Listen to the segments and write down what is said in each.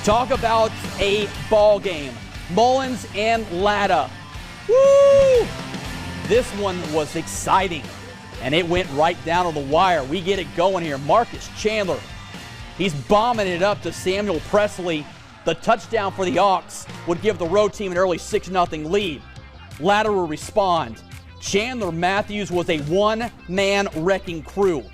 Talk about a ball game. Mullins and Latta. Woo! This one was exciting, and it went right down to the wire. We get it going here. Marcus Chandler, he's bombing it up to Samuel Presley. The touchdown for the Hawks would give the road team an early 6-0 lead. Latta will respond. Chandler Matthews was a one-man wrecking crew.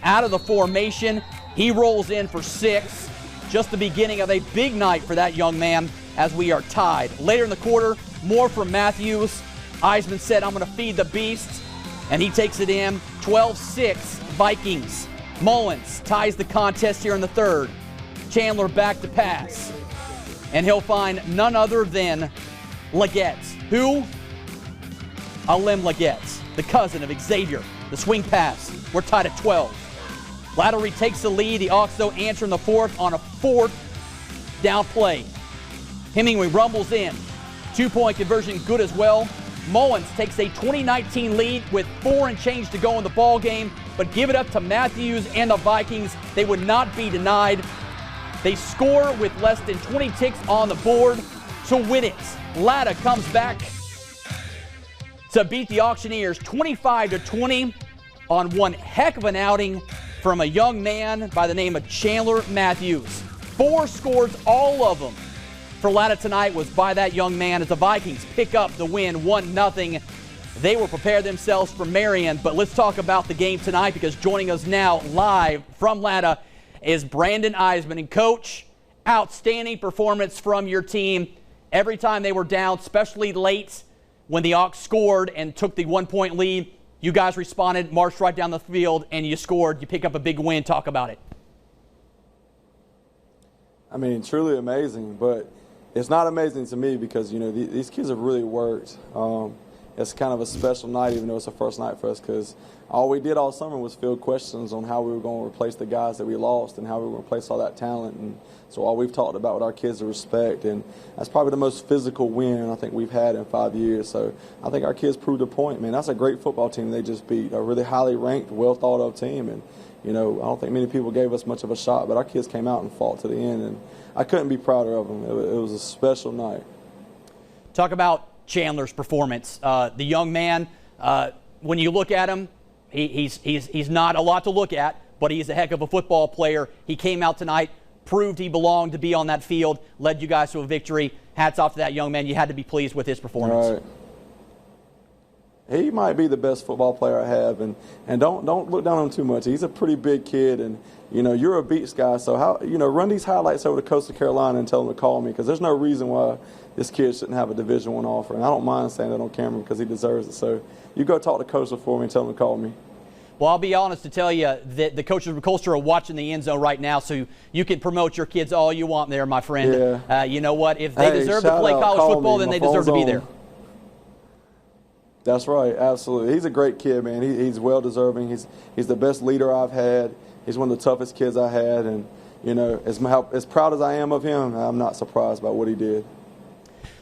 Out of the formation, he rolls in for 6. Just the beginning of a big night for that young man as we are tied. Later in the quarter, more from Matthews. Eisman said, "I'm going to feed the beast," and he takes it in. 12-6 Vikings. Mullins ties the contest here in the third. Chandler back to pass, and he'll find none other than Leggett. Who? Alim Leggett, the cousin of Xavier. The swing pass. We're tied at 12. Latta retakes the lead. The Hawks, though, answer in the fourth on a 4th down play. Hemingway rumbles in. 2-point conversion good as well. Mullins takes a 2019 lead with 4 and change to go in the ball game, but give it up to Matthews and the Vikings. They would not be denied. They score with less than 20 ticks on the board to win it. Latta comes back to beat the Auctioneers 25-20 on one heck of an outing from a young man by the name of Chandler Matthews. 4 scores, all of them for Latta tonight was by that young man as the Vikings pick up the win 1-0. They will prepare themselves for Marion, but let's talk about the game tonight because joining us now live from Latta is Brandon Eisman. And Coach, outstanding performance from your team. Every time they were down, especially late when the Hawks scored and took the 1-point lead, you guys responded, marched right down the field, and you scored. You pick up a big win. Talk about it. I mean, truly amazing, but it's not amazing to me because, you know, these kids have really worked. It's kind of a special night, even though it's the first night for us, because all we did all summer was field questions on how we were going to replace the guys that we lost and how we were going to replace all that talent. And so all we've talked about with our kids is respect, and that's probably the most physical win I think we've had in 5 years. So I think our kids proved a point. Man, that's a great football team they just beat, a really highly ranked, well-thought-of team. And, you know, I don't think many people gave us much of a shot, but our kids came out and fought to the end, and I couldn't be prouder of them. It was a special night. Talk about Chandler's performance. The young man, when you look at him, he's not a lot to look at, but he's a heck of a football player. He came out tonight, proved he belonged to be on that field, led you guys to a victory. Hats off to that young man. You had to be pleased with his performance. Right. He might be the best football player I have, and don't look down on him too much. He's a pretty big kid, and you know you're a beats guy, so run these highlights over to Coastal Carolina and tell him to call me, because there's no reason why this kid shouldn't have a Division I offer, and I don't mind saying that on camera because he deserves it. So you go talk to Coastal for me and tell him to call me. Well, I'll be honest to tell you that the coaches of Coastal are watching the end zone right now, so you can promote your kids all you want there, my friend. Yeah. You know what? If they deserve to play college football, then they deserve to be there. That's right, absolutely. He's a great kid, man. He's well-deserving. He's the best leader I've had. He's one of the toughest kids I had, and you know, as proud as I am of him, I'm not surprised by what he did.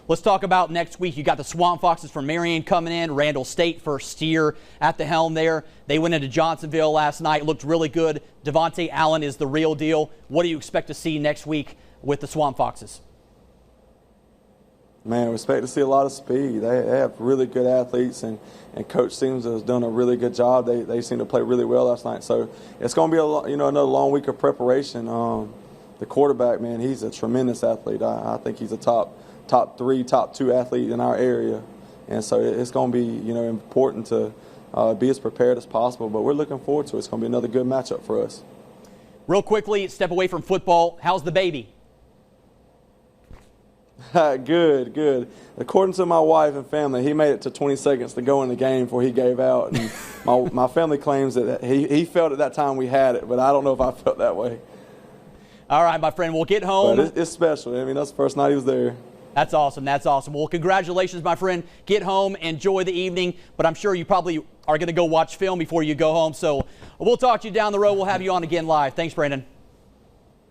Let's talk about next week. You got the Swamp Foxes from Marion coming in. Randall State first steer at the helm there. They went into Johnsonville last night. Looked really good. Devontae Allen is the real deal. What do you expect to see next week with the Swamp Foxes? Man, we expect to see a lot of speed. They have really good athletes, and Coach seems to have done a really good job. They seem to play really well last night. So it's going to be another long week of preparation. The quarterback, man, he's a tremendous athlete. I think he's a top 3, top 2 athlete in our area, and so it's going to be important to be as prepared as possible. But we're looking forward to it. It's going to be another good matchup for us. Real quickly, step away from football. How's the baby? Good. According to my wife and family, he made it to 20 seconds to go in the game before he gave out. And my family claims that he felt at that time we had it, but I don't know if I felt that way. All right, my friend, we'll get home. But it's special. I mean, that's the first night he was there. That's awesome. That's awesome. Well, congratulations, my friend. Get home, enjoy the evening, but I'm sure you probably are going to go watch film before you go home. So we'll talk to you down the road. We'll have you on again live. Thanks, Brandon.